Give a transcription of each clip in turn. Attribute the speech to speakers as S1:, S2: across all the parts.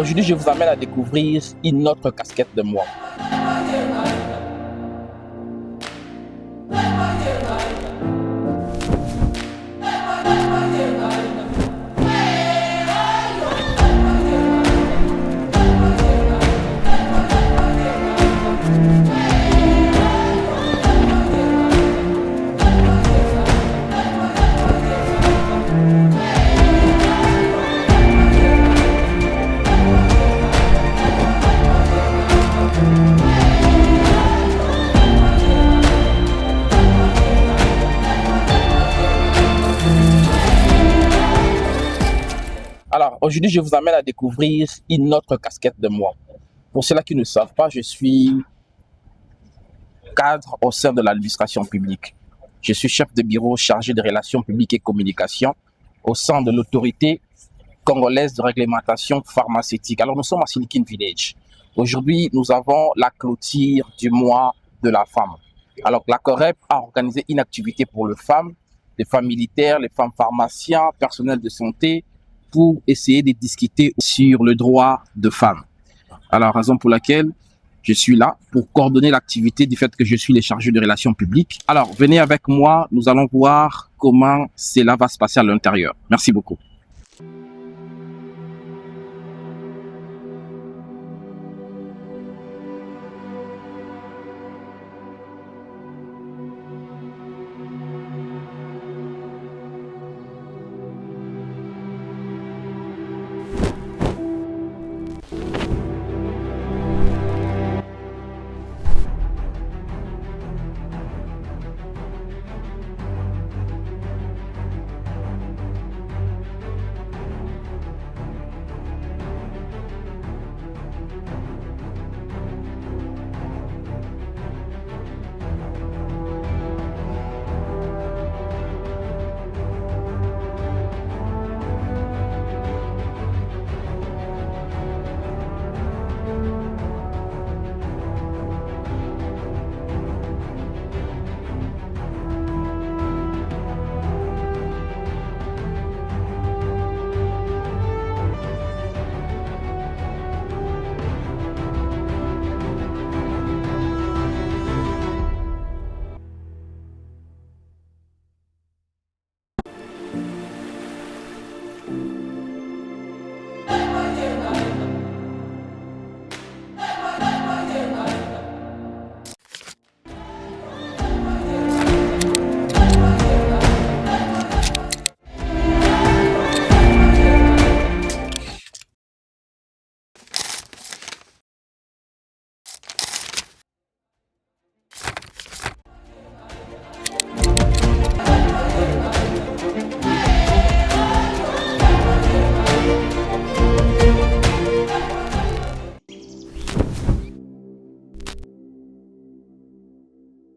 S1: aujourd'hui, je vous amène à découvrir une autre casquette de moi. Alors, aujourd'hui, je vous amène à découvrir une autre casquette de moi. Pour ceux qui ne savent pas, je suis cadre au sein de l'administration publique. Je suis chef de bureau chargé des relations publiques et communication au sein de l'autorité congolaise de réglementation pharmaceutique. Alors, nous sommes à Silicon Village. Aujourd'hui, nous avons la clôture du mois de la femme. Alors, la COREP a organisé une activité pour les femmes militaires, les femmes pharmaciens, personnels de santé, pour essayer de discuter sur le droit de femmes. Alors, raison pour laquelle je suis là pour coordonner l'activité du fait que je suis le chargé de relations publiques. Alors, venez avec moi, nous allons voir comment cela va se passer à l'intérieur. Merci beaucoup.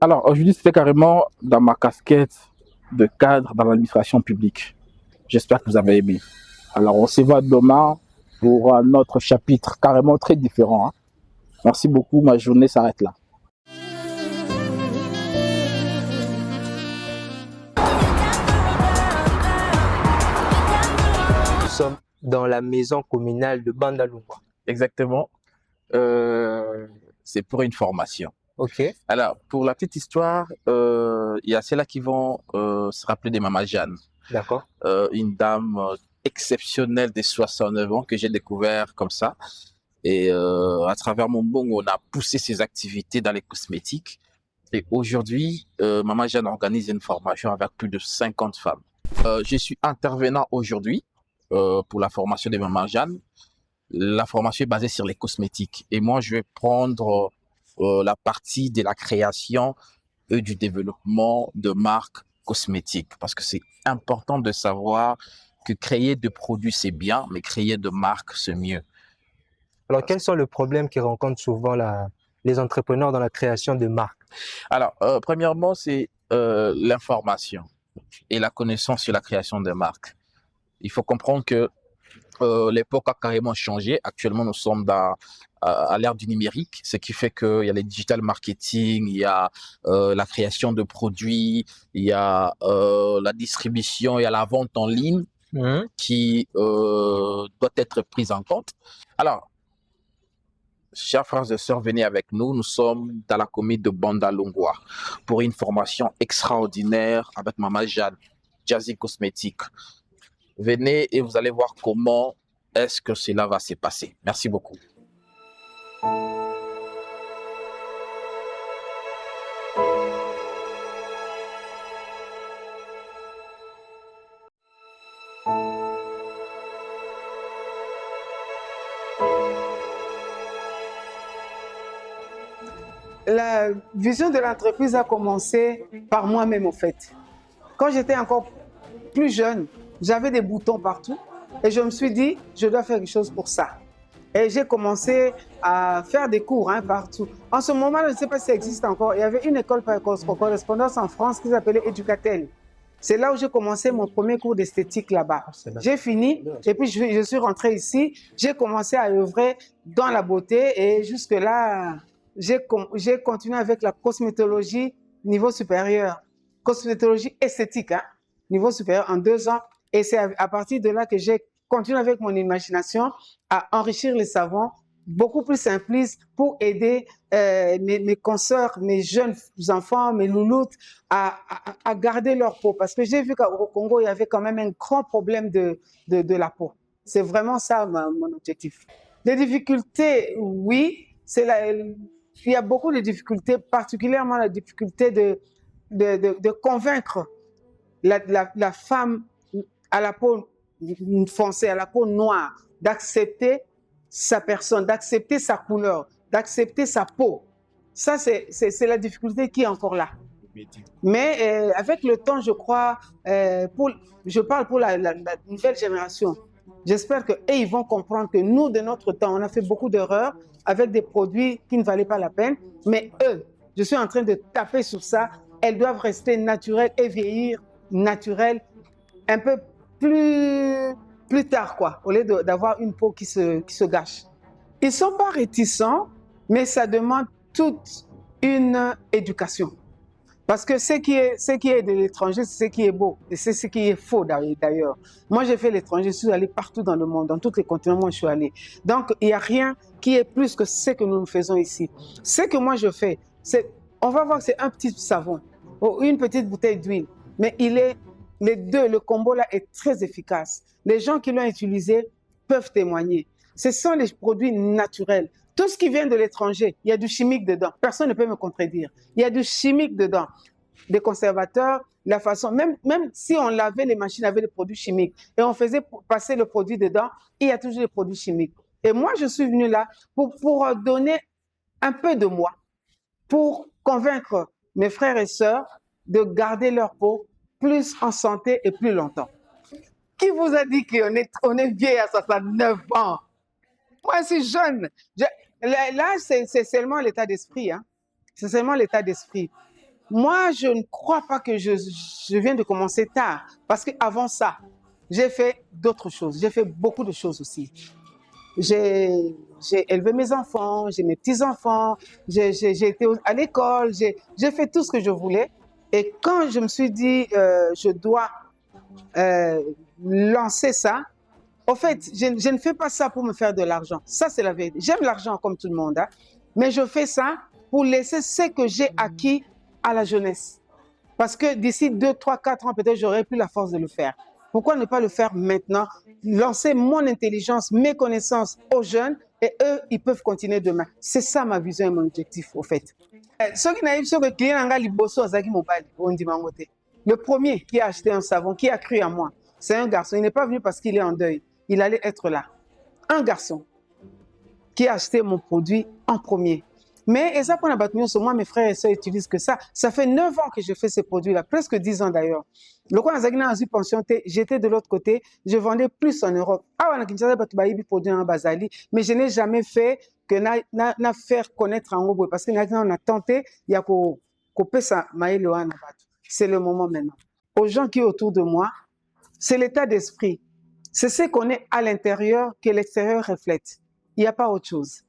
S1: Alors, aujourd'hui, c'était carrément dans ma casquette de cadre dans l'administration publique. J'espère que vous avez aimé. Alors, on se voit demain pour un autre chapitre carrément très différent, hein. Merci beaucoup, ma journée s'arrête là.
S2: Nous sommes dans la maison communale de Bandalungwa.
S1: Exactement. C'est pour une formation.
S2: Ok.
S1: Alors, pour la petite histoire, il y a ceux-là qui vont se rappeler de Maman Jeanne.
S2: D'accord.
S1: Une dame exceptionnelle de 69 ans que j'ai découvert comme ça. Et à travers mon bon, on a poussé ses activités dans les cosmétiques. Et aujourd'hui, Maman Jeanne organise une formation avec plus de 50 femmes. Je suis intervenant aujourd'hui pour la formation de Maman Jeanne. La formation est basée sur les cosmétiques. Et moi, je vais prendre la partie de la création et du développement de marques cosmétiques. Parce que c'est important de savoir que créer de produits, c'est bien, mais créer de marques, c'est mieux.
S2: Alors, quels sont les problèmes que rencontrent souvent les entrepreneurs dans la création de marques?
S1: Alors, premièrement, c'est l'information et la connaissance sur la création de marques. Il faut comprendre que l'époque a carrément changé. Actuellement, nous sommes à l'ère du numérique, ce qui fait qu'il y a les digital marketing, il y a la création de produits, il y a la distribution, il y a la vente en ligne. qui doit être prise en compte. Alors, chers frères et sœurs, venez avec nous. Nous sommes dans la commune de Bandalungwa pour une formation extraordinaire avec Maman Jeanne, Jazzy Cosmétique. Venez et vous allez voir comment est-ce que cela va se passer. Merci beaucoup.
S3: La vision de l'entreprise a commencé par moi-même en fait. Quand j'étais encore plus jeune, j'avais des boutons partout et je me suis dit, je dois faire quelque chose pour ça. Et j'ai commencé à faire des cours partout. En ce moment, je ne sais pas si ça existe encore, il y avait une école par correspondance en France qui s'appelait Educatel. C'est là où j'ai commencé mon premier cours d'esthétique là-bas. J'ai fini et puis je suis rentrée ici. J'ai commencé à œuvrer dans la beauté et jusque-là, j'ai continué avec la cosmétologie niveau supérieur. Cosmétologie esthétique, niveau supérieur en 2 ans. Et c'est à partir de là que j'ai continué avec mon imagination à enrichir les savons beaucoup plus simplistes pour aider mes consoeurs, mes jeunes enfants, mes louloutes à garder leur peau. Parce que j'ai vu qu'au Congo, il y avait quand même un grand problème de la peau. C'est vraiment ça mon objectif. Les difficultés, oui, il y a beaucoup de difficultés, particulièrement la difficulté de convaincre la femme à la peau foncée, à la peau noire, d'accepter sa personne, d'accepter sa couleur, d'accepter sa peau. Ça, c'est la difficulté qui est encore là. Mais avec le temps, je crois, je parle pour la nouvelle génération. J'espère qu'ils vont comprendre que nous, de notre temps, on a fait beaucoup d'erreurs avec des produits qui ne valaient pas la peine. Mais eux, je suis en train de taper sur ça. Elles doivent rester naturelles et vieillir naturelles un peu plus tard, quoi, au lieu d'avoir une peau qui se gâche. Ils ne sont pas réticents, mais ça demande toute une éducation. Parce que ce qui est de l'étranger, c'est ce qui est beau. Et c'est ce qui est faux d'ailleurs. Moi, j'ai fait l'étranger, je suis allée partout dans le monde, dans tous les continents où je suis allée. Donc, il n'y a rien qui est plus que ce que nous faisons ici. Ce que moi je fais, on va voir que c'est un petit savon ou une petite bouteille d'huile. Mais les deux, le combo là est très efficace. Les gens qui l'ont utilisé peuvent témoigner. Ce sont les produits naturels. Tout ce qui vient de l'étranger, il y a du chimique dedans. Personne ne peut me contredire. Il y a du chimique dedans. Des conservateurs, la façon, même si on lavait les machines avec des produits chimiques et on faisait passer le produit dedans, il y a toujours des produits chimiques. Et moi, je suis venue là pour donner un peu de moi, pour convaincre mes frères et sœurs de garder leur peau plus en santé et plus longtemps. Qui vous a dit qu'on est vieux à 69 ans? Moi, je suis jeune. Là, c'est seulement l'état d'esprit. C'est seulement l'état d'esprit. Moi, je ne crois pas que je viens de commencer tard. Parce qu'avant ça, j'ai fait d'autres choses. J'ai fait beaucoup de choses aussi. J'ai élevé mes enfants, j'ai mes petits-enfants, j'ai été à l'école, j'ai fait tout ce que je voulais. Et quand je me suis dit, je dois lancer ça, en fait, je ne fais pas ça pour me faire de l'argent. Ça, c'est la vérité. J'aime l'argent comme tout le monde, mais je fais ça pour laisser ce que j'ai acquis à la jeunesse. Parce que d'ici 2, 3, 4 ans, peut-être, j'aurai plus la force de le faire. Pourquoi ne pas le faire maintenant? Lancer mon intelligence, mes connaissances aux jeunes et eux, ils peuvent continuer demain. C'est ça ma vision et mon objectif, au fait. Le premier qui a acheté un savon, qui a cru à moi, c'est un garçon. Il n'est pas venu parce qu'il est en deuil. Il allait être là. Un garçon qui a acheté mon produit en premier. Mais et ça, pour moi, mes frères et sœurs utilisent que ça. Ça fait 9 ans que je fais ces produits-là, presque 10 ans d'ailleurs. Le coin de pension, j'étais de l'autre côté, je vendais plus en Europe. Mais je n'ai jamais fait que na faire connaître en Obo parce que on a tenté, il y a c'est le moment maintenant. Aux gens qui sont autour de moi, c'est l'état d'esprit. C'est ce qu'on est à l'intérieur que l'extérieur reflète. Il n'y a pas autre chose.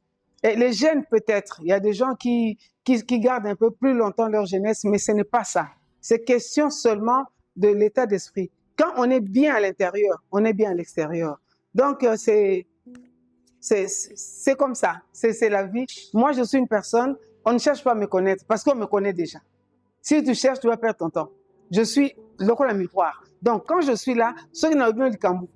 S3: Et les jeunes, peut-être, il y a des gens qui gardent un peu plus longtemps leur jeunesse, mais ce n'est pas ça. C'est question seulement de l'état d'esprit. Quand on est bien à l'intérieur, on est bien à l'extérieur. Donc, c'est comme ça. C'est la vie. Moi, je suis une personne, on ne cherche pas à me connaître parce qu'on me connaît déjà. Si tu cherches, tu vas perdre ton temps. Je suis local à miroir. Donc, quand je suis là, ceux qui n'ont pas du Cambou,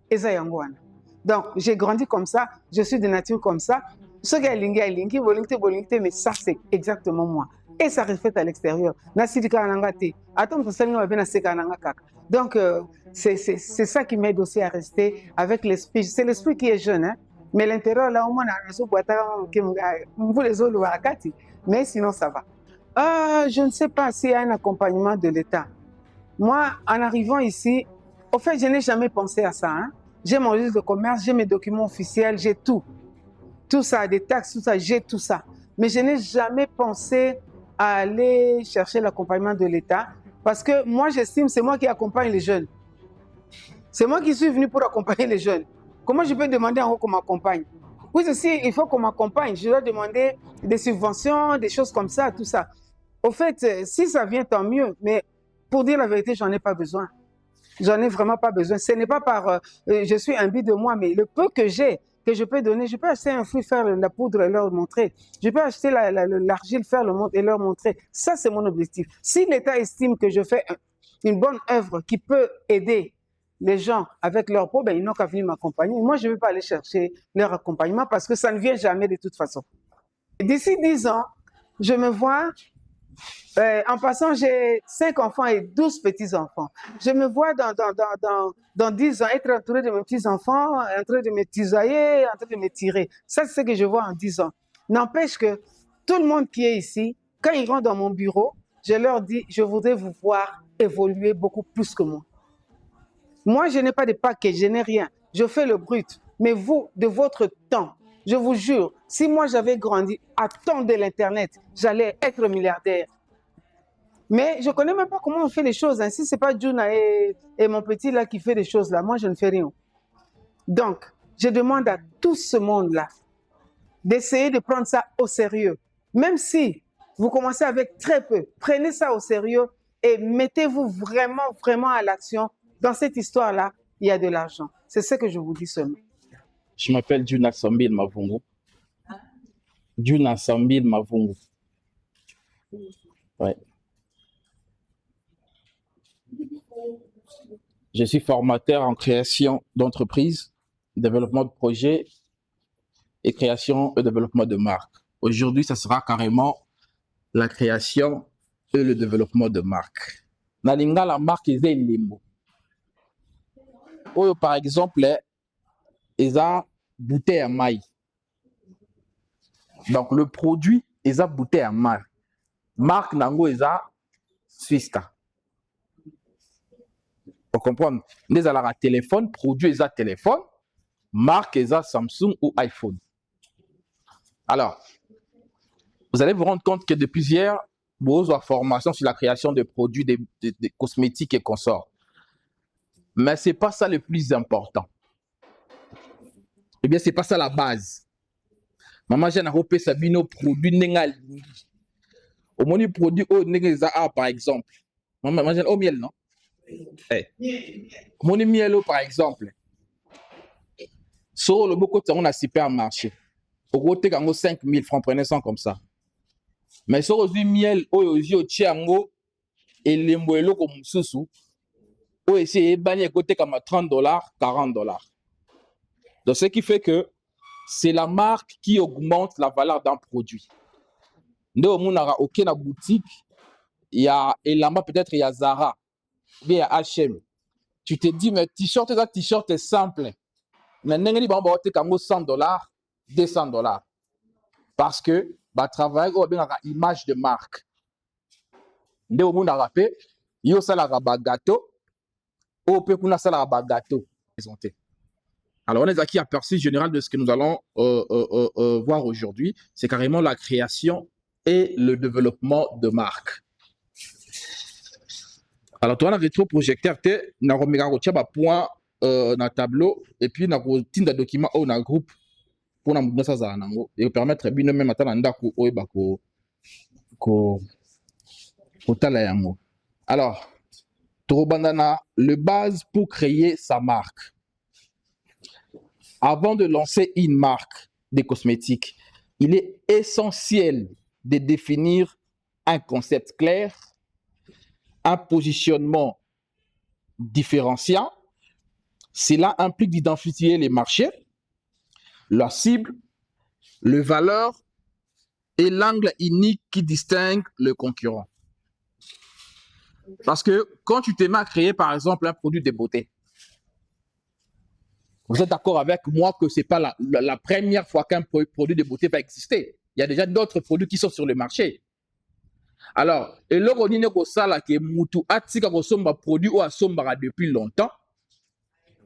S3: donc, j'ai grandi comme ça, je suis de nature comme ça. Ceux qui ont linké, mais ça, c'est exactement moi. Et ça reflète à l'extérieur. Donc, c'est ça qui m'aide aussi à rester avec l'esprit. C'est l'esprit qui est jeune, hein? Mais l'intérieur, là, au moins, mais sinon, ça va. Je ne sais pas s'il y a un accompagnement de l'État. Moi, en arrivant ici, au fait, je n'ai jamais pensé à ça. Hein? J'ai mon registre de commerce, j'ai mes documents officiels, j'ai tout. Tout ça, des taxes, tout ça, j'ai tout ça. Mais je n'ai jamais pensé à aller chercher l'accompagnement de l'État parce que moi, j'estime que c'est moi qui accompagne les jeunes. C'est moi qui suis venu pour accompagner les jeunes. Comment je peux demander en haut qu'on m'accompagne? Oui, aussi, il faut qu'on m'accompagne. Je dois demander des subventions, des choses comme ça, tout ça. Au fait, si ça vient, tant mieux. Mais pour dire la vérité, j'en ai pas besoin. J'en ai vraiment pas besoin. Ce n'est pas par... je suis imbu de moi, mais le peu que j'ai, que je peux donner, je peux acheter un fruit, faire la poudre et leur montrer. Je peux acheter l'argile, faire le monde et leur montrer. Ça, c'est mon objectif. Si l'État estime que je fais une bonne œuvre qui peut aider les gens avec leur peau, ben, ils n'ont qu'à venir m'accompagner. Moi, je ne vais pas aller chercher leur accompagnement parce que ça ne vient jamais de toute façon. D'ici 10 ans, je me vois... en passant, j'ai 5 enfants et 12 petits-enfants. Je me vois dans 10 ans être entouré de mes petits-enfants, en train de me tisailler, en train de me tirer. Ça, c'est ce que je vois en 10 ans. N'empêche que tout le monde qui est ici, quand ils rentrent dans mon bureau, je leur dis, je voudrais vous voir évoluer beaucoup plus que moi. Moi, je n'ai pas de paquet, je n'ai rien. Je fais le brut. Mais vous, de votre temps, je vous jure, si moi j'avais grandi à temps de l'Internet, j'allais être milliardaire. Mais je ne connais même pas comment on fait les choses. Hein. Si ce n'est pas Juna et mon petit là qui fait les choses là, moi je ne fais rien. Donc, je demande à tout ce monde-là d'essayer de prendre ça au sérieux. Même si vous commencez avec très peu, prenez ça au sérieux et mettez-vous vraiment, vraiment à l'action. Dans cette histoire-là, il y a de l'argent. C'est ce que je vous dis seulement.
S1: Je m'appelle Juna Sambil Mavungu. Juna Sambil Mavungu. Ouais. Je suis formateur en création d'entreprises, développement de projets et création et développement de marques. Aujourd'hui, ça sera carrément la création et le développement de marques. Nalinga la marque est limbo. Par exemple, ils ont bouteille à maille. Donc, le produit, ils ont bouteille à maille. Marque nango, ils ont Swista. Pour comprendre, ils ont un téléphone, produit, ils ont téléphone, marque, ils ont Samsung ou iPhone. Alors, vous allez vous rendre compte que depuis hier, vous avez formation sur la création de produits, des cosmétiques et consorts. Mais ce n'est pas ça le plus important. Eh bien, ce n'est pas ça la base. Maman, j'ai un repère sabino produit nengal. Au moins, produit au nengal par exemple. Maman, j'ai au miel, non? Mon miel, par exemple. Sur le beaucoup de on a supermarché. Au côté, quand 5 000 francs, prenez ça comme ça. Mais sur le miel, au tiango, et les moello comme sous. Ou essayer de bannir côté comme $30, $40. Donc, ce qui fait que c'est la marque qui augmente la valeur d'un produit. Nous, on a aucune boutique. Il y a Elamba, peut-être il y a Zara, il y a H&M. Tu te dis, mais t-shirt est simple. Mais il y a $100, $200. Parce que, travail, il y a une image de marque. Nous, on a rappelé, il y a un gâteau. On peut un gâteau présenté. Alors, on est acquis aperçu général de ce que nous allons voir aujourd'hui. C'est carrément la création et le développement de marques. Alors, tu as un rétroprojecteur, tu as un point dans le tableau et puis tu as un document ou un groupe pour nous permettre de même alors, Torobandana, le base pour créer sa marque. Avant de lancer une marque de cosmétiques, il est essentiel de définir un concept clair, un positionnement différenciant. Cela implique d'identifier les marchés, la cible, les valeurs et l'angle unique qui distingue le concurrent. Parce que quand tu te mets à créer, par exemple, un produit de beauté, vous êtes d'accord avec moi que ce n'est pas la première fois qu'un produit de beauté va exister. Il y a déjà d'autres produits qui sont sur le marché. Alors, et là, on dit que Moutou Atika ressemble à produit ou à Sombara depuis longtemps,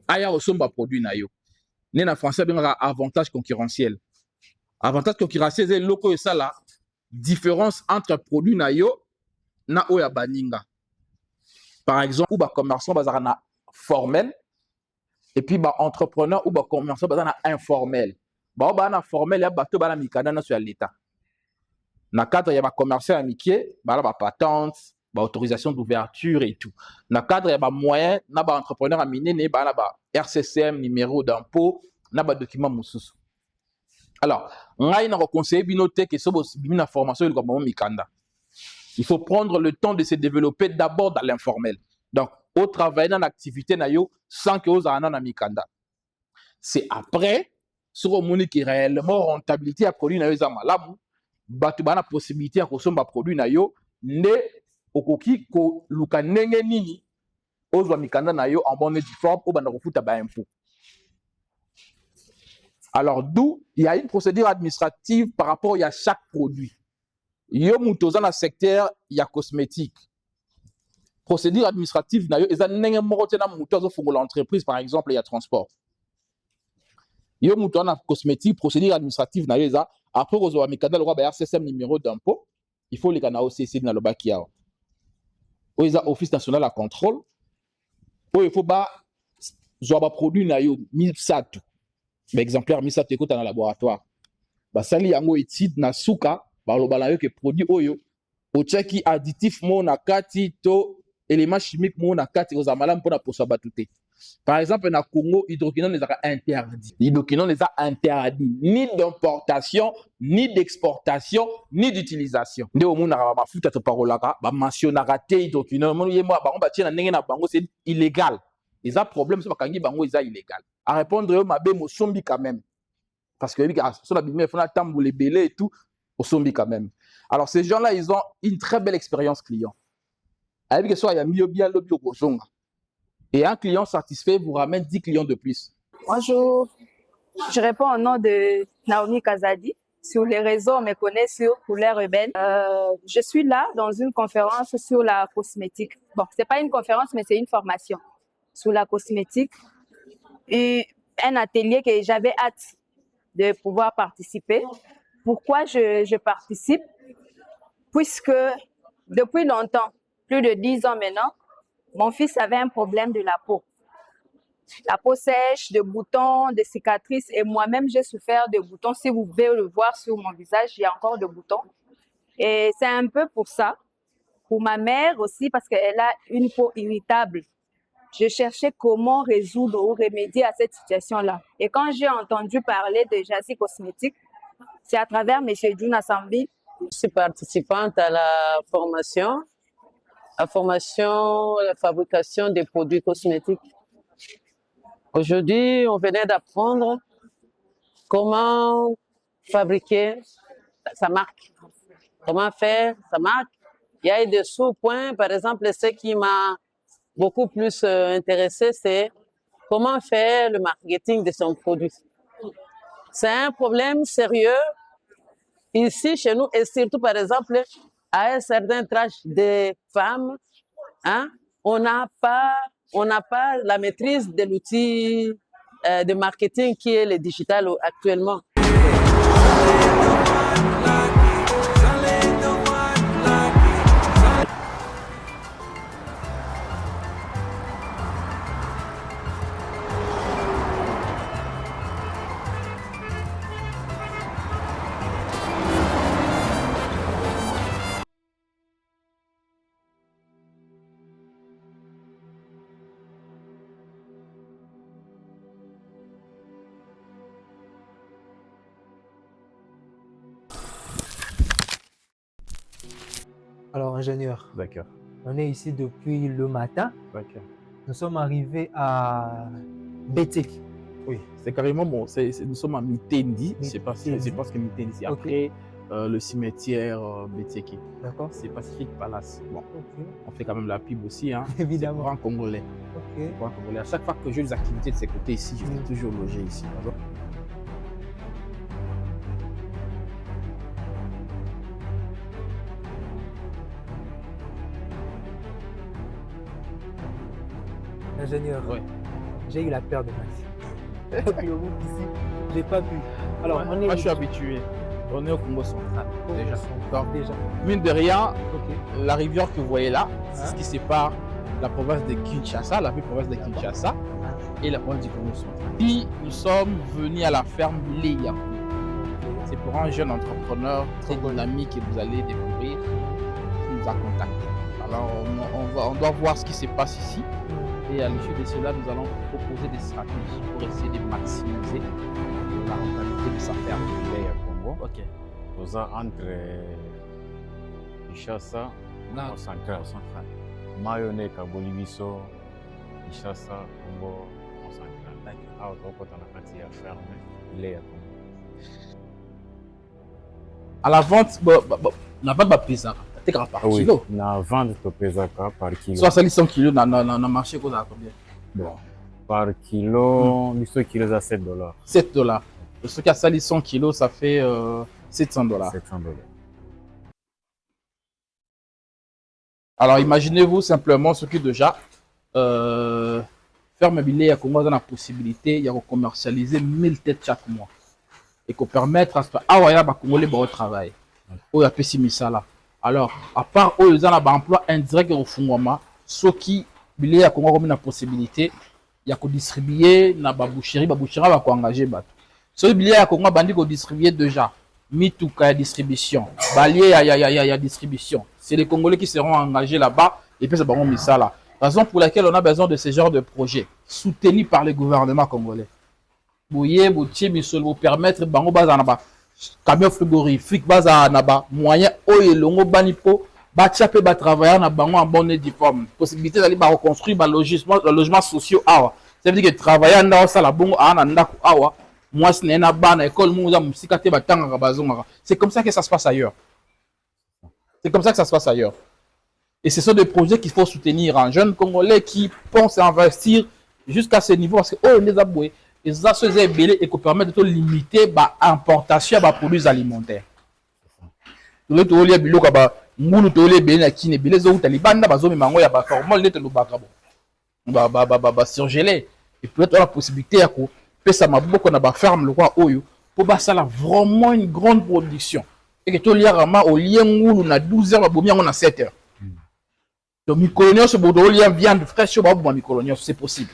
S1: Aya ressemble à produit Nayo. Né en français, il y a avantage concurrentiel. Avantage concurrentiel, c'est loco et ça là, différence entre produit Nayo na Oya Baninga. Par exemple, ou ba commerçant bazarana formel, et puis ba entrepreneur ou ba commerçant bazarana informel. Ba na formel, ya bato ba na mikanda na sur l'État. Dans le cadre, il y a des commerçants amitiés, il y a des patentes, des autorisations d'ouverture et tout. Dans le cadre, il y a des moyens, il y a des entrepreneurs à miner, il y a des RCCM, numéro d'impôt, il y a des documents moussous. Alors, on a conseillé que ce soit une formation de Mikanda. Il faut prendre le temps de se développer d'abord dans l'informel. Donc, au travail dans l'activité, sans que vous ayez un Mikanda. C'est après, sur le monde qui est réellement rentabilité à produire dans malamu. Batu bana possibilité à consommer produit na yo ne okoki ko luka nenge nini ozwa mikanda na yo en bonne et due forme ou bana kofuta ba impôt. Alors d'où il y a une procédure administrative par rapport à chaque produit. Yo mutoza na secteur il y a cosmétique. Procédure administrative na yo eza nenge moko tena mutozo fungola l'entreprise par exemple il y a transport. Yo mutoza na cosmétique procédure administrative na yo eza après, vous avez un RCCM numéro d'impôt. Il faut les canaux OCC dans le bac. Il y a Office national à contrôle. Il faut que produit na yo MIPSAT. Exemplaire MIPSAT écoute dans le laboratoire. Sali yango étude na suka, lo que produit oyo. O cheki additif mo na kati to élément chimique mo na kati aux amalam pour la possibilité. Par exemple, na Congo, l'hydroquinone les a interdit. L'hydroquinone les a interdit ni d'importation, ni d'exportation, ni d'utilisation. Nde o mona ba mafuta to parolaka, ba mentionnera te hydroquinone. Mon yé moi ba on ba tia na ndenge na bango c'est illégal. Les a problème so ba kangi bango ils a illégal. À répondre yo mabe mo sombi quand même. Parce que sur la bimé fona tambour les belé et tout, au sombi quand même. Alors ces gens-là, ils ont une très belle expérience client. Avec que soit il y a mieux bien lobby au Bozonga. Et un client satisfait vous ramène 10 clients de plus.
S4: Bonjour, je réponds au nom de Naomi Kazadi. Sur les réseaux, on me connaît sur Couleur Urbaine. Je suis là dans une conférence sur la cosmétique. Bon, ce n'est pas une conférence, mais c'est une formation sur la cosmétique. Et un atelier que j'avais hâte de pouvoir participer. Pourquoi je participe? Puisque depuis longtemps, plus de 10 ans maintenant, mon fils avait un problème de la peau. La peau sèche, de boutons, de cicatrices. Et moi-même, j'ai souffert de boutons. Si vous pouvez le voir sur mon visage, il y a encore de boutons. Et c'est un peu pour ça. Pour ma mère aussi, parce qu'elle a une peau irritable. Je cherchais comment résoudre ou remédier à cette situation-là. Et quand j'ai entendu parler de Jazi Cosmétique, c'est à travers M. Djouna Sambi.
S5: Je suis participante à la formation, la fabrication des produits cosmétiques. Aujourd'hui, on venait d'apprendre comment fabriquer sa marque, comment faire sa marque. Il y a des sous-points, par exemple, ce qui m'a beaucoup plus intéressé, c'est comment faire le marketing de son produit. C'est un problème sérieux ici chez nous et surtout, par exemple, à un certain tranche de femmes, hein, on n'a pas la maîtrise de l'outil de marketing qui est le digital actuellement.
S2: ingénieur.
S6: D'accord.
S2: On est ici depuis le matin.
S6: D'accord.
S2: Nous sommes arrivés à Beteki.
S6: Oui, c'est carrément bon. Nous sommes à Mitendi. Je sais pas ce que Mitendi, c'est
S2: Ok.
S6: après le cimetière Beteki.
S2: D'accord.
S6: C'est Pacific Palace. Bon,
S2: Ok.
S6: on fait quand même la pub aussi, hein.
S2: Évidemment.
S6: C'est pour un Congolais.
S2: Ok.
S6: Pour un Congolais. À chaque fois que j'ai des activités de ces côtés ici, je suis toujours logé ici.
S2: Ingénieur.
S6: Ouais.
S2: J'ai eu la paire de matchs. Depuis le bout d'ici, j'ai pas pu. Alors,
S6: Ouais,
S2: on est
S6: moi, je suis habitué. On est au Congo central. Déjà. Donc,
S2: Déjà.
S6: mine de rien,
S2: Ok.
S6: la rivière que vous voyez là, c'est
S2: Hein?
S6: ce qui sépare la province de Kinshasa, la ville province de Kinshasa, et la province du Congo central. Puis, nous sommes venus à la ferme Leya. C'est pour un jeune entrepreneur très dynamique que vous allez découvrir qui nous a contactés. Alors, on doit voir ce qui se passe ici. Et à l'issue de cela, nous allons proposer des stratégies pour essayer de maximiser la rentabilité de sa ferme.
S7: Leya Congo.
S6: Ok.
S7: Toza entre Kinshasa
S6: Là,
S7: au central.
S6: au central.
S7: Mayone kaboli biso Kinshasa Congo au central.
S6: D'accord.
S7: Awa tokota na kati ya ferme Leya Congo.
S6: À la vente, on n'a pas de pizza. Tu as par
S7: Oui,
S6: kilo.
S7: na vente topezaka par kilo.
S6: Soit ça, 100 kilos dans le marché, quoi, ça combien?
S7: Bon, par kilo, biso kilo za $7.
S6: $7. Ce qui a sali 100 kilos, ça fait $700.
S7: $700.
S6: Alors imaginez-vous simplement ce qui déjà ferme billet à Congo dans la possibilité de commercialiser 1000 têtes chaque mois et qu'on permettre à ce Congolais de travail. Où il y a Pessimisala. Alors, à part eux, ils ont un emploi indirect au Fungwama, ceux qui billet à Congo comme une possibilité, il y a qu'on distribuer na baboucherie va engager bat. Ce billet à Congo bandi qu'on distribuer déjà. Mituka ya distribution, Balier ya distribution. C'est les Congolais qui seront engagés là-bas et puis ça va mis ça là. Raison pour laquelle on a besoin de ce genre de projet soutenus par le gouvernement congolais. Bouye, boutier, misol, vous permettre bango baza naba camion frigorifique baza naba moyen oyo longo banipo ba tchape ba travailler na bango en bonne et due forme. Possibilité d'aller ba reconstruire ba logements sociaux awa. Ça veut dire que travailler dans ça la bongo ana ndako awa. Moi, c'est une bonne école, c'est comme ça que ça se passe ailleurs. C'est comme ça que ça se passe ailleurs. Et ce sont des projets qu'il faut soutenir. Un jeune Congolais qui pense à investir jusqu'à ce niveau, parce que oh, les aboués, les associés belés et qui permettent de limiter l'importation des produits alimentaires. Nous avons des biloko ba ngulu tolé belé na kine belé zo talibanda bazo mimango ya ba formol net lo bakabo. Ba surgelé et peut-être la possibilité à ko pesa maboko na ba ferme le roi oyo pour basala vraiment une grande production et que to liarama au lien ngulu na 12 heures babomi yango na 7 heures. Donc micolonia ce bodo lien viande fraîche ba bo micolonia c'est possible.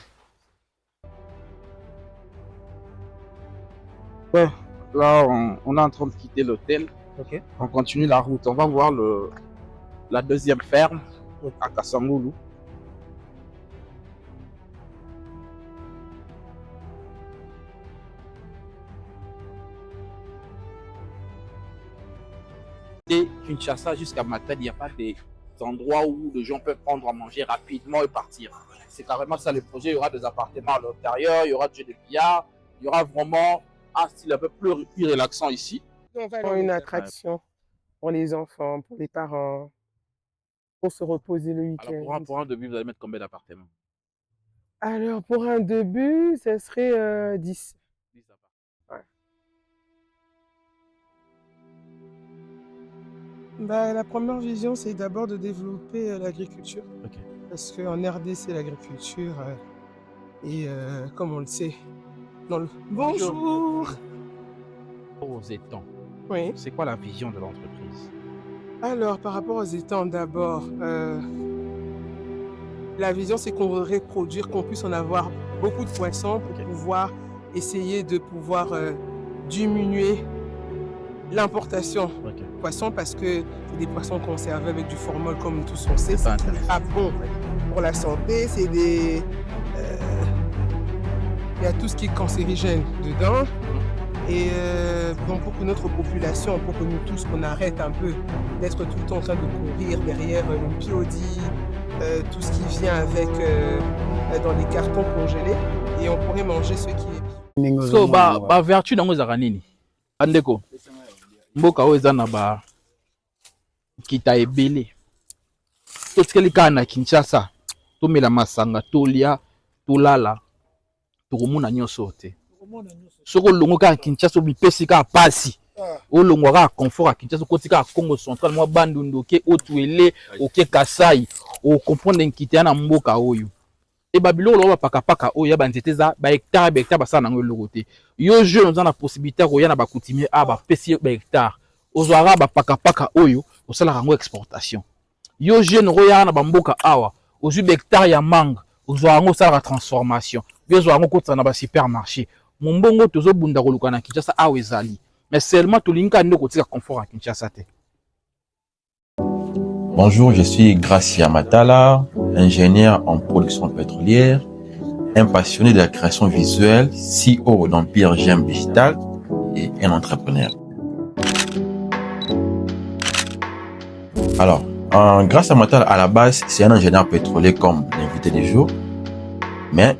S6: Ouais, là on est en train de quitter l'hôtel.
S2: Ok.
S6: On continue la route, on va voir la deuxième ferme à Kasangulu. De Kinshasa jusqu'à Matadi, il n'y a pas d'endroits où les gens peuvent prendre à manger rapidement et partir. C'est carrément ça le projet. Il y aura des appartements à l'intérieur, il y aura du jeu de billard, il y aura vraiment un style un peu plus relaxant ici.
S8: Une attraction pour les enfants, pour les parents, pour se reposer le week-end.
S6: Alors pour un début, vous allez mettre combien d'appartements?
S8: Alors pour un début, ça serait 10.
S6: 10 appartements.
S8: Ouais. Bah, la première vision, c'est d'abord de développer l'agriculture.
S6: Ok.
S8: Parce qu'en RDC, l'agriculture, comme on le sait, dans le... Bonjour.
S6: Aux étangs,
S8: Oui.
S6: c'est quoi la vision de l'entreprise?
S8: Alors, par rapport aux étangs, d'abord, la vision, c'est qu'on voudrait produire, qu'on puisse en avoir beaucoup de poissons pour pouvoir essayer de pouvoir diminuer l'importation de poissons parce que c'est des poissons conservés avec du formol, comme tous on sait. C'est pas bon pour la santé. C'est des... il y a tout ce qui est cancérigène dedans. Et donc pour que notre population, pour que nous tous, qu'on arrête un peu d'être tout le temps en train de courir derrière le POD, tout ce qui vient avec dans les cartons congelés, et on pourrait manger ce qui est.
S6: So ba vertu nango ezalaka nini bandeko mboka oyo eza na ba kita ebele totikeli kaka na Kinshasa tomela masanga tolia tolala tokomona nyonso te soki olongo kaka Kinshasa obipesi kaka pasi olongwa kaka confort ya Kinshasa okoti kaka Congo central mwa bandundu oke Otuele oke Kasai okomprendre nkita ya na mboka oyo e babiloko lokola bapakapaka oyo ya banzete eza bahectare basala nango eloko te yo jeune oza na possibilité ya koya na bakoutumier a bapesi bahectare ozwaka bapakapaka oyo osalaka yango exportation yo jeune okoyaka na bamboka awa ozwi bahectare ya manga ozwaka yango osalaka transformation yo ozwaka yango okotisa na basupermarché mombongo tozobunda koluka na Kinshasa awa ezali mais seulement tolingi kaka nde kotika confort ya Kinshasa te.
S9: Bonjour, je suis Gracia Matala, ingénieur en production pétrolière, un passionné de la création visuelle, CEO d'Empire GM Digital et un entrepreneur. Alors, Gracia Matala, à la base, c'est un ingénieur pétrolier comme l'invité du jour, mais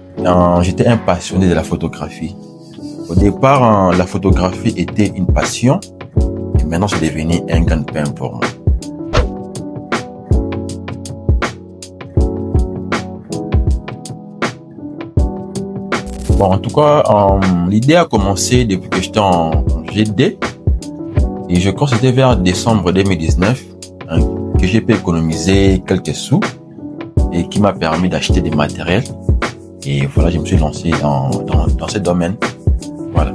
S9: j'étais un passionné de la photographie. Au départ, la photographie était une passion et maintenant c'est devenu un gagne-pain pour moi. Bon, en tout cas, l'idée a commencé depuis que j'étais en GD et je crois que c'était vers décembre 2019 que j'ai pu économiser quelques sous et qui m'a permis d'acheter des matériels. Et voilà, je me suis lancé dans ce domaine. Voilà.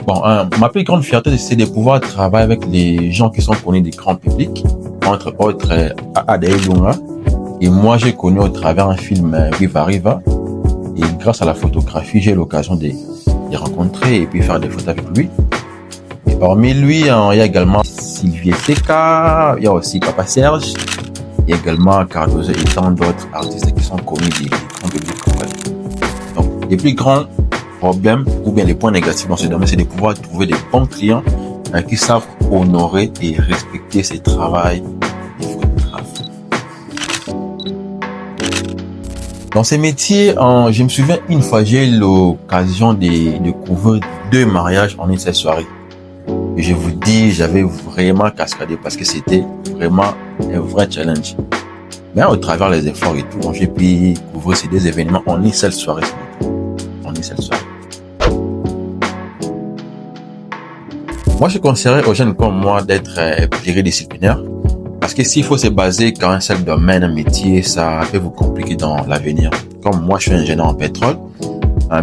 S9: Bon, ma plus grande fierté, c'est de pouvoir travailler avec les gens qui sont connus du grand public, entre autres Adaï Lunga. Et moi, j'ai connu au travers un film Viva Riva. Et grâce à la photographie, j'ai eu l'occasion de les rencontrer et puis faire des photos avec lui. Et parmi lui, il y a également Sylvie Seka, il y a aussi Papa Serge, il y a également Cardozo et tant d'autres artistes qui sont connus du grand public. Donc, les plus grands problèmes ou bien les points négatifs dans ce domaine, c'est de pouvoir trouver des bons clients qui savent honorer et respecter ce travail. Dans ces métiers, je me souviens une fois, j'ai eu l'occasion de couvrir 2 mariages en une seule soirée. Et je vous dis, j'avais vraiment cascadé parce que c'était vraiment un vrai challenge. Mais au travers des efforts et tout, j'ai pu couvrir ces 2 événements en une seule soirée. En une seule soirée. Moi, je conseillerais aux jeunes comme moi d'être pluridisciplinaires. Parce que s'il faut se baser sur un seul domaine, un métier, ça peut vous compliquer dans l'avenir. Comme moi, je suis ingénieur en pétrole,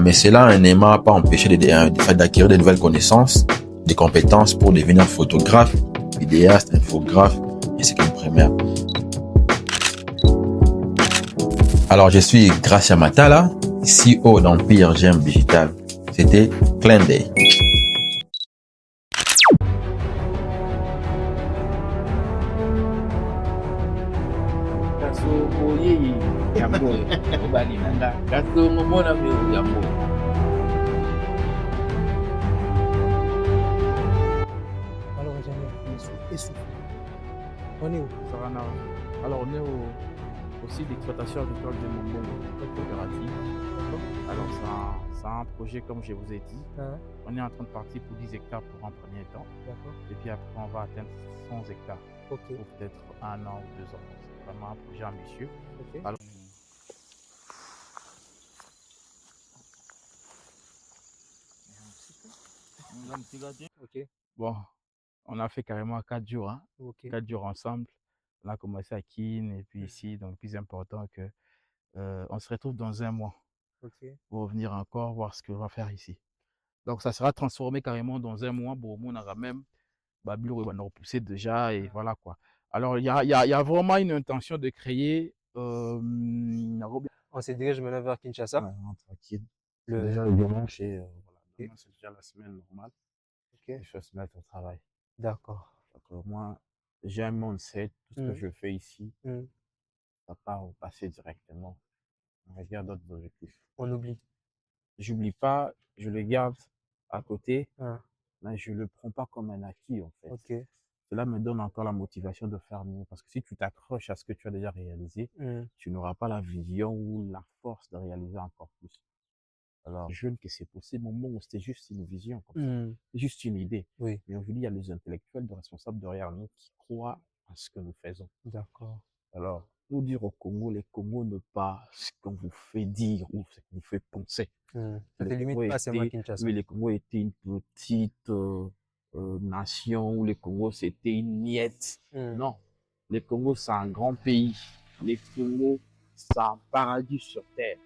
S9: mais cela ne m'a pas empêché d'acquérir de nouvelles connaissances, des compétences pour devenir photographe, vidéaste, infographe, ainsi qu'imprimaire. Alors, je suis Gracia Matala, CEO d'Empire GM Digital. C'était Clin d'œil.
S2: Alors, ingénieur, je suis essoufflé. On est où?
S6: Alors on est au site d'exploitation agricole de Mombongo, coopérative. Alors c'est un projet comme je vous ai dit.
S2: Hein?
S6: On est en train de partir pour 10 hectares pour un premier temps.
S2: D'accord.
S6: Et puis après on va atteindre 100 hectares
S2: Ok.
S6: pour peut-être 1 an ou 2 ans. C'est vraiment un projet ambitieux.
S2: Ok.
S6: Alors,
S2: Ok.
S6: bon, on a fait carrément 4 jours, hein.
S2: Ok.
S6: 4 jours ensemble. On a commencé à Kin et puis ici, donc le plus important que on se retrouve dans 1 mois
S2: Ok.
S6: pour revenir encore voir ce qu'on va faire ici. Donc ça sera transformé carrément dans 1 mois. Bon, on aura même Babylone va nous repousser déjà et voilà quoi. Alors il y a vraiment une intention de créer.
S2: On se dirige maintenant vers Kinshasa.
S6: Ouais, non, tranquille.
S2: Le-
S6: C'est déjà le dimanche et voilà.
S2: Ok.
S6: Demain, c'est déjà la semaine normale.
S2: Ok.
S6: Il faut se mettre au travail.
S2: D'accord.
S6: Donc, moi, j'ai un mindset. Tout ce que
S2: Mhm.
S6: je fais ici,
S2: Mhm.
S6: ça part au passé directement. On regarde d'autres objectifs.
S2: On oublie.
S6: J'oublie pas, je le garde à côté,
S2: Hein.
S7: mais je le prends pas comme un acquis, en fait.
S2: Ok.
S7: Cela me donne encore la motivation de faire mieux, parce que si tu t'accroches à ce que tu as déjà réalisé, tu n'auras pas la vision ou la force de réaliser encore plus. Alors, jeune que c'est possible, au moment où c'était juste une vision, comme ça. C'est juste une idée.
S2: Oui,
S7: Mais aujourd'hui, il y a les intellectuels, de responsables derrière nous qui croient à ce que nous faisons.
S2: d'accord.
S7: Alors, pour dire au Congo, les Congos ne pas ce qu'on vous fait dire ou ce qu'on vous fait penser.
S2: Ça
S7: Le
S2: te limite
S7: Congo
S2: pas seulement
S7: était,
S2: Kinshasa.
S7: oui, le Congo était une petite nation où le Congo c'était une miette. Non, le Congo c'est un grand pays. Le Congo c'est un paradis sur terre.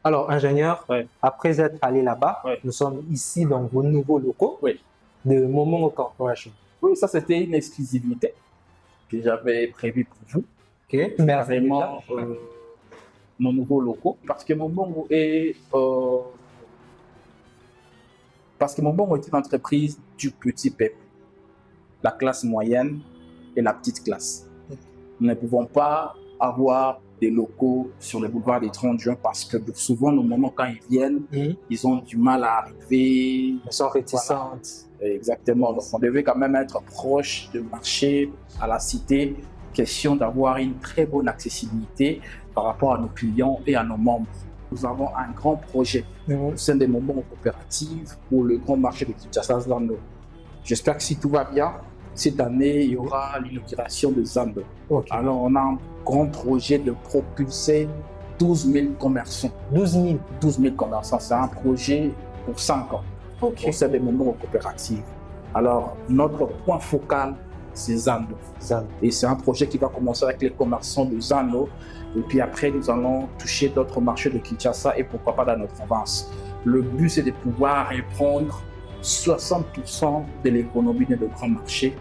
S2: Alors, ingénieur,
S1: Ouais.
S2: après être allé là-bas,
S1: Ouais.
S2: nous sommes ici dans vos nouveaux locaux
S1: Oui.
S2: de Momongo Corporation.
S1: Oui, ça c'était une exclusivité que j'avais prévue pour vous.
S2: Ok, merci.
S1: Vraiment, nos nouveaux locaux. Parce que Mombongo est une entreprise du petit peuple, la classe moyenne et la petite classe. Nous ne pouvons pas avoir des locaux sur le boulevard des 30 juin parce que souvent, au moment quand ils viennent, ils ont du mal à arriver.
S2: Elles sont réticentes.
S1: Exactement. Donc, on devait quand même être proche du marché, à la cité. Question d'avoir une très bonne accessibilité par rapport à nos clients et à nos membres. Nous avons un grand projet au sein des moments coopératifs pour le grand marché de Kinshasa Zando. J'espère que si tout va bien, cette année, il y aura l'inauguration de Zando.
S2: Okay.
S1: Alors, on a un grand projet de propulser 12 000 commerçants.
S2: 12 000.
S1: 12 000 commerçants. C'est un projet pour 5 ans.
S2: Okay.
S1: Au sein des moments coopératifs. Alors, notre point focal, c'est Zando. Et c'est un projet qui va commencer avec les commerçants de Zando. Et puis après, nous allons toucher d'autres marchés de Kinshasa et pourquoi pas dans notre province. Le but, c'est de pouvoir reprendre 60% de l'économie de nos grands marchés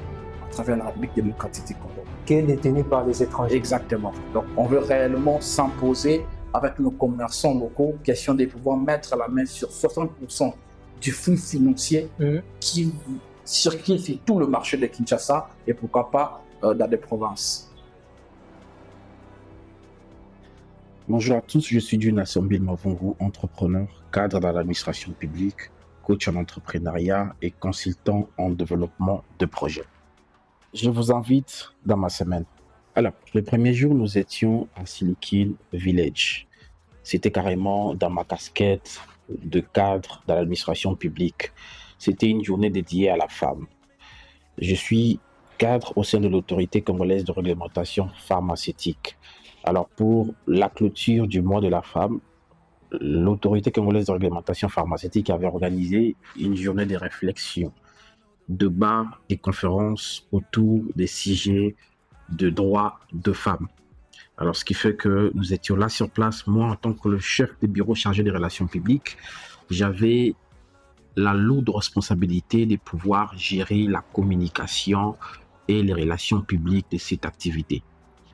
S1: à travers la République démocratique du Congo.
S2: Qui est détenue par les étrangers.
S1: Exactement. Donc, on veut réellement s'imposer avec nos commerçants locaux. Question de pouvoir mettre la main sur 60% du flux financier qui circule sur tout le marché de Kinshasa et pourquoi pas dans des provinces. Bonjour à tous, je suis Dune Assombil Mavungu, entrepreneur, cadre dans l'administration publique, coach en entrepreneuriat et consultant en développement de projets. Je vous invite dans ma semaine. Alors, le premier jour, nous étions à Silicon Village. C'était carrément dans ma casquette de cadre dans l'administration publique. C'était une journée dédiée à la femme. Je suis cadre au sein de l'autorité congolaise de réglementation pharmaceutique. Alors, pour la clôture du mois de la femme, l'autorité congolaise de réglementation pharmaceutique avait organisé une journée de réflexion, de débats et conférences autour des sujets de droits de femmes. Alors, ce qui fait que nous étions là sur place. Moi, en tant que le chef de bureau chargé des relations publiques, j'avais la lourde responsabilité de pouvoir gérer la communication et les relations publiques de cette activité.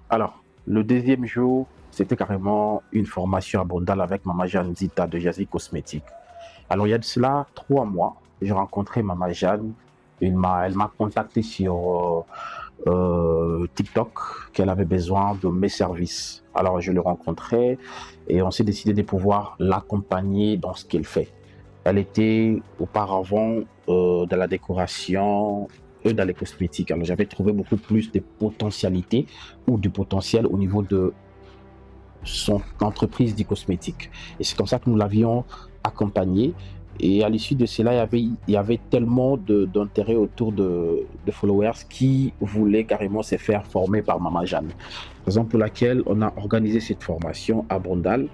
S1: Alors, le deuxième jour, c'était carrément une formation à Bondal avec Mama Jeanne Zita de Jazzy Cosmétiques. Alors, il y a de cela 3 mois, j'ai rencontré Mama Jeanne. Elle m'a contacté sur TikTok qu'elle avait besoin de mes services. Alors, je l'ai rencontrée et on s'est décidé de pouvoir l'accompagner dans ce qu'elle fait. Elle était auparavant dans la décoration et dans les cosmétiques. Alors, j'avais trouvé beaucoup plus de potentialité ou du potentiel au niveau de son entreprise de cosmétiques. Et c'est comme ça que nous l'avions accompagnée. Et à l'issue de cela, il y avait tellement d'intérêt autour de followers qui voulaient carrément se faire former par Mama Jeanne. Raison pour laquelle on a organisé cette formation à Brondal.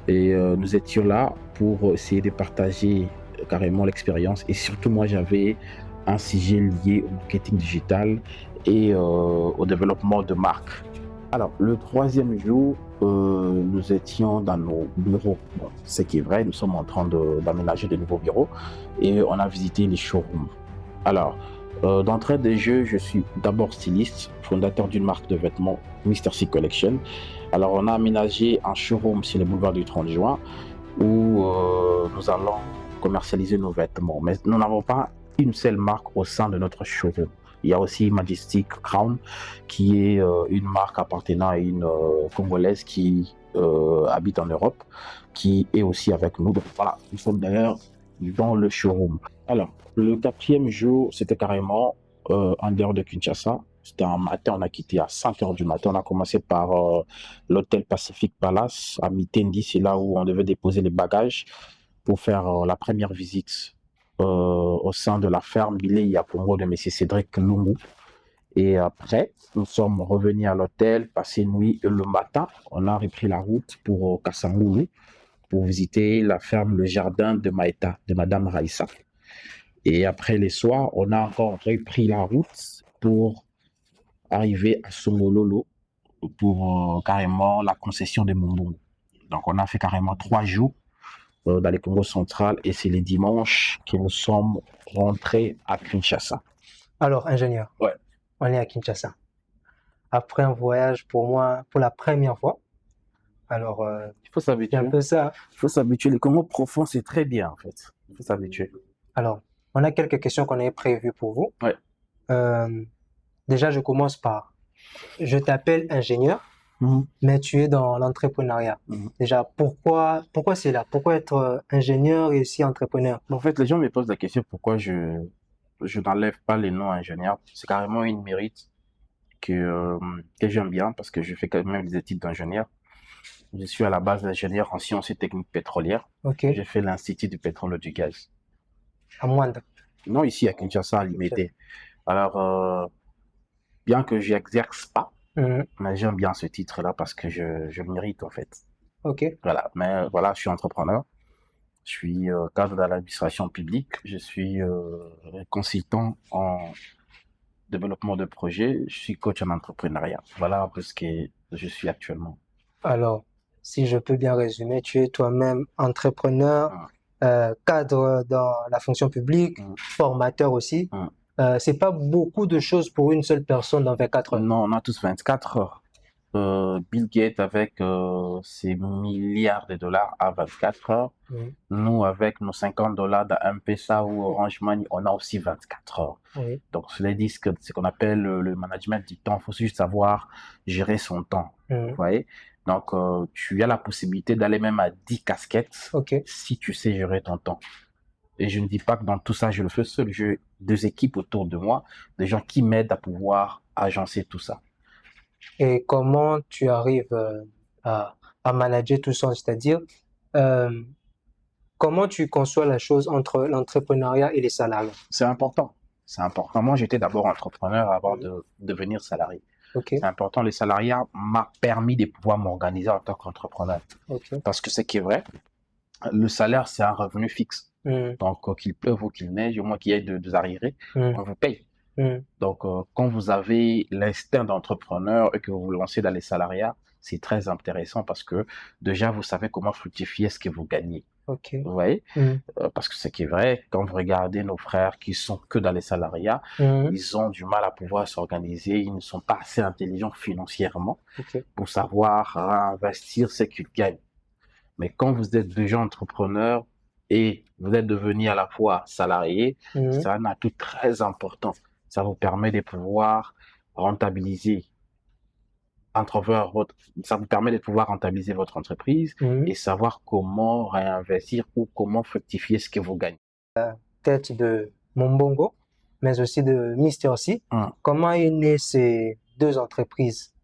S1: Et nous étions là pour essayer de partager carrément l'expérience. Et surtout, moi, j'avais un sujet lié au marketing digital et au développement de marques. Alors, le troisième jour, nous étions dans nos bureaux. Bon, ce qui est vrai, nous sommes en train d'aménager de nouveaux bureaux et on a visité les showrooms. Alors, d'entrée de jeu, je suis d'abord styliste, fondateur d'une marque de vêtements, Mr. C Collection. Alors, on a aménagé un showroom sur le boulevard du 30 juin où nous allons commercialiser nos vêtements. Mais nous n'avons pas une seule marque au sein de notre showroom. Il y a aussi Majestic Crown, qui est une marque appartenant à une Congolaise qui habite en Europe, qui est aussi avec nous. Donc voilà, nous sommes d'ailleurs dans le showroom. Alors, le 4e jour, c'était carrément en dehors de Kinshasa. C'était un matin, on a quitté à 5 heures du matin. On a commencé par l'hôtel Pacific Palace à Mitendi. C'est là où on devait déposer les bagages pour faire la première visite au sein de la ferme Bilé Yapongo de M. Cédric Lungu. Et après, nous sommes revenus à l'hôtel, passé nuit. Et le matin, on a repris la route pour Kassangoulou pour visiter la ferme, le jardin de Maïta, de Madame Raïssa. Et après les soirs, on a encore repris la route pour arriver à Songololo pour carrément la concession de Mombongo. Donc on a fait carrément 3 jours dans les Congo central et c'est les dimanches que nous sommes rentrés à Kinshasa.
S2: Alors, ingénieur,
S1: Ouais.
S2: on est à Kinshasa. Après un voyage pour moi, pour la première fois. Alors,
S1: Il faut
S2: c'est
S1: s'habituer.
S2: un peu ça.
S1: Il faut s'habituer. Les Congo profonds, c'est très bien en fait. Il faut s'habituer.
S2: Alors, on a quelques questions qu'on avait prévues pour vous.
S1: Ouais.
S2: Déjà, je commence par, je t'appelle ingénieur, mais tu es dans l'entrepreneuriat. Déjà, pourquoi c'est là? Pourquoi être ingénieur et aussi entrepreneur?
S1: En fait, les gens me posent la question pourquoi je n'enlève pas les noms ingénieurs. C'est carrément une mérite que j'aime bien parce que je fais quand même des études d'ingénieur. Je suis à la base ingénieur en sciences et techniques pétrolières.
S2: Ok.
S1: J'ai fait l'Institut du pétrole et du gaz.
S2: À Moindre.
S1: Non, ici à Kinshasa, à Limité. Alors, bien que je n'exerce pas, mais j'aime bien ce titre-là parce que je le mérite en fait.
S2: Ok.
S1: Voilà, mais voilà, je suis entrepreneur. Je suis cadre dans l'administration publique. Je suis consultant en développement de projets. Je suis coach en entrepreneuriat. Voilà un peu ce que je suis actuellement.
S2: Alors, si je peux bien résumer, tu es toi-même entrepreneur, cadre dans la fonction publique, formateur aussi. C'est pas beaucoup de choses pour une seule personne dans 24 heures.
S1: Non, on a tous 24 heures. Bill Gates avec ses milliards de dollars à 24 heures. Nous, avec nos 50 dollars d'M-Pesa ou Orange Money, on a aussi 24 heures. Donc, cela dit que ce qu'on appelle le management du temps. Il faut juste savoir gérer son temps. Vous voyez? Donc, tu as la possibilité d'aller même à 10 casquettes si tu sais gérer ton temps. Et je ne dis pas que dans tout ça, je le fais seul. J'ai 2 équipes autour de moi, des gens qui m'aident à pouvoir agencer tout ça.
S2: Et comment tu arrives à manager tout ça? C'est-à-dire, comment tu conçois la chose entre l'entrepreneuriat et les salariés?
S1: C'est important. C'est important. Moi, j'étais d'abord entrepreneur avant de devenir salarié. C'est important. Le salariat m'a permis de pouvoir m'organiser en tant qu'entrepreneur. Parce que ce qui est vrai, le salaire, c'est un revenu fixe. Donc, qu'il pleuve ou qu'il neige, au moins qu'il y ait des arriérés, on vous paye. Donc, quand vous avez l'instinct d'entrepreneur et que vous vous lancez dans les salariats, c'est très intéressant parce que déjà, vous savez comment fructifier ce que vous gagnez. Vous voyez? Parce que ce qui est vrai, quand vous regardez nos frères qui sont que dans les salariats, ils ont du mal à pouvoir s'organiser, ils ne sont pas assez intelligents financièrement pour savoir investir ce qu'ils gagnent. Mais quand vous êtes déjà entrepreneur et vous êtes devenu à la fois salarié, c'est un atout très important. Ça vous permet de pouvoir rentabiliser ça vous permet de pouvoir rentabiliser votre entreprise et savoir comment réinvestir ou comment fructifier ce que vous gagnez.
S2: Tête de Mombongo, mais aussi de Mister C. Comment est née ces 2 entreprises?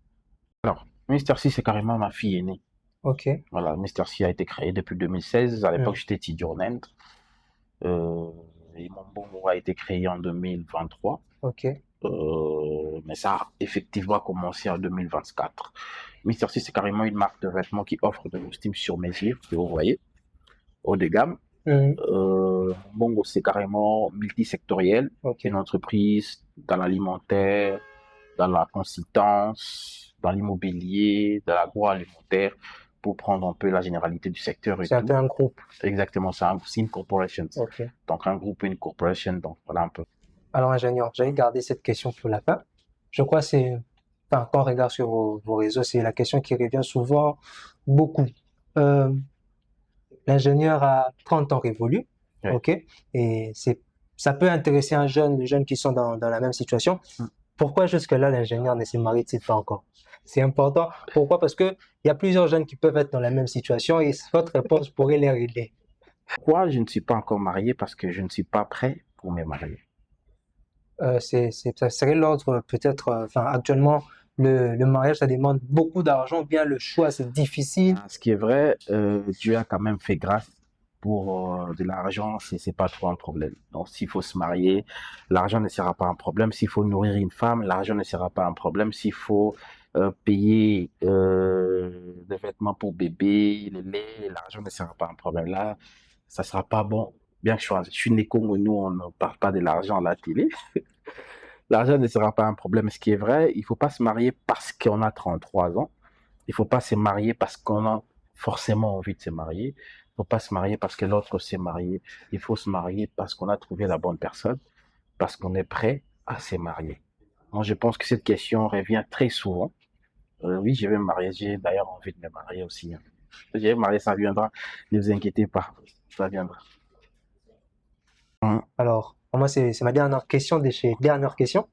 S1: Alors, Mister C, c'est carrément ma fille aînée. Voilà, Mister C a été créé depuis 2016. À l'époque, j'étais étudiant en Inde. Et Mombongo a été créé en 2023. Mais ça a effectivement commencé en 2024. Mister C, c'est carrément une marque de vêtements qui offre de costumes sur mesure, que vous voyez, haut de gamme. Mombongo, c'est carrément multisectoriel. Une entreprise dans l'alimentaire, dans la consultance, dans l'immobilier, dans l'agroalimentaire, pour prendre un peu la généralité du secteur.
S2: C'est un peu un groupe.
S1: Exactement, c'est une corporation. Donc un groupe et une corporation, donc voilà un peu.
S2: Alors ingénieur, j'avais gardé cette question pour la fin. Je crois que quand on regarde sur vos réseaux, c'est la question qui revient souvent beaucoup. L'ingénieur a 30 ans révolu, et ça peut intéresser un jeune, les jeunes qui sont dans la même situation. Pourquoi jusque-là, l'ingénieur ne se marie-t-il pas encore? C'est important. Pourquoi? Parce qu'il y a plusieurs jeunes qui peuvent être dans la même situation et votre réponse pourrait les aider.
S1: Pourquoi je ne suis pas encore marié? Parce que je ne suis pas prêt pour me marier.
S2: Ça serait l'ordre peut-être, actuellement, le mariage, ça demande beaucoup d'argent, bien le choix, c'est difficile.
S1: Ce qui est vrai, Dieu a quand même fait grâce pour de l'argent, c'est pas trop un problème. Donc, s'il faut se marier, l'argent ne sera pas un problème. S'il faut nourrir une femme, l'argent ne sera pas un problème. S'il faut payer des vêtements pour bébé, le lait, l'argent ne sera pas un problème. Là, ça sera pas bon. Bien que je suis né Congo, nous, on ne parle pas de l'argent à la télé. L'argent ne sera pas un problème. Ce qui est vrai, il faut pas se marier parce qu'on a 33 ans. Il faut pas se marier parce qu'on a forcément envie de se marier. Il faut pas se marier parce que l'autre s'est marié. Il faut se marier parce qu'on a trouvé la bonne personne, parce qu'on est prêt à se marier. Moi, je pense que cette question revient très souvent. Oui, je vais me marier. J'ai d'ailleurs envie de me marier aussi. Je vais me marier, ça viendra. Ne vous inquiétez pas, ça viendra.
S2: Alors, moi, c'est ma dernière question dernière question.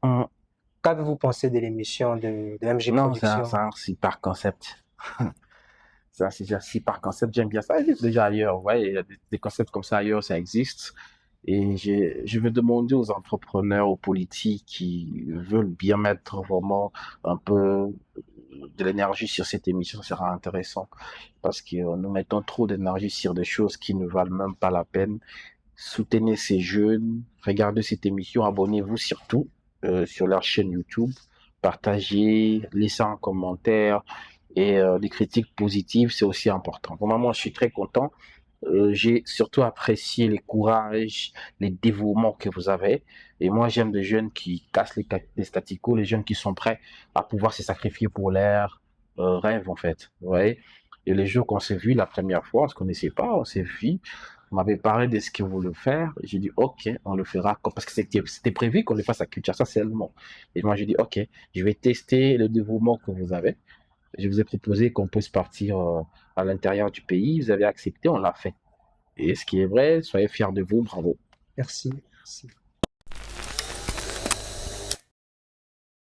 S2: Qu'avez-vous pensé de l'émission de MG Production?
S1: Non, c'est un super concept. C'est un super concept, j'aime bien ça. Ça existe déjà ailleurs, ouais, il y a des concepts comme ça ailleurs, ça existe. Et je veux demander aux entrepreneurs, aux politiques qui veulent bien mettre vraiment un peu de l'énergie sur cette émission, ça sera intéressant. Parce que nous mettons trop d'énergie sur des choses qui ne valent même pas la peine. Soutenez ces jeunes, regardez cette émission, abonnez-vous surtout sur leur chaîne YouTube, partagez, laissez un commentaire et des critiques positives, c'est aussi important. Pour moi, je suis très content. J'ai surtout apprécié le courage, les dévouements que vous avez. Et moi, j'aime des jeunes qui cassent les statu quo, les jeunes qui sont prêts à pouvoir se sacrifier pour leurs rêves, en fait. Vous voyez? Et les jours qu'on s'est vu la première fois, on ne se connaissait pas, on s'est vu. On m'avait parlé de ce qu'ils voulaient faire. J'ai dit, OK, on le fera. Parce que c'était prévu qu'on le fasse à Kinshasa seulement. Et moi, j'ai dit, OK, je vais tester le dévouement que vous avez. Je vous ai proposé qu'on puisse partir à l'intérieur du pays. Vous avez accepté, on l'a fait. Et ce qui est vrai, soyez fiers de vous, bravo.
S2: Merci. Merci.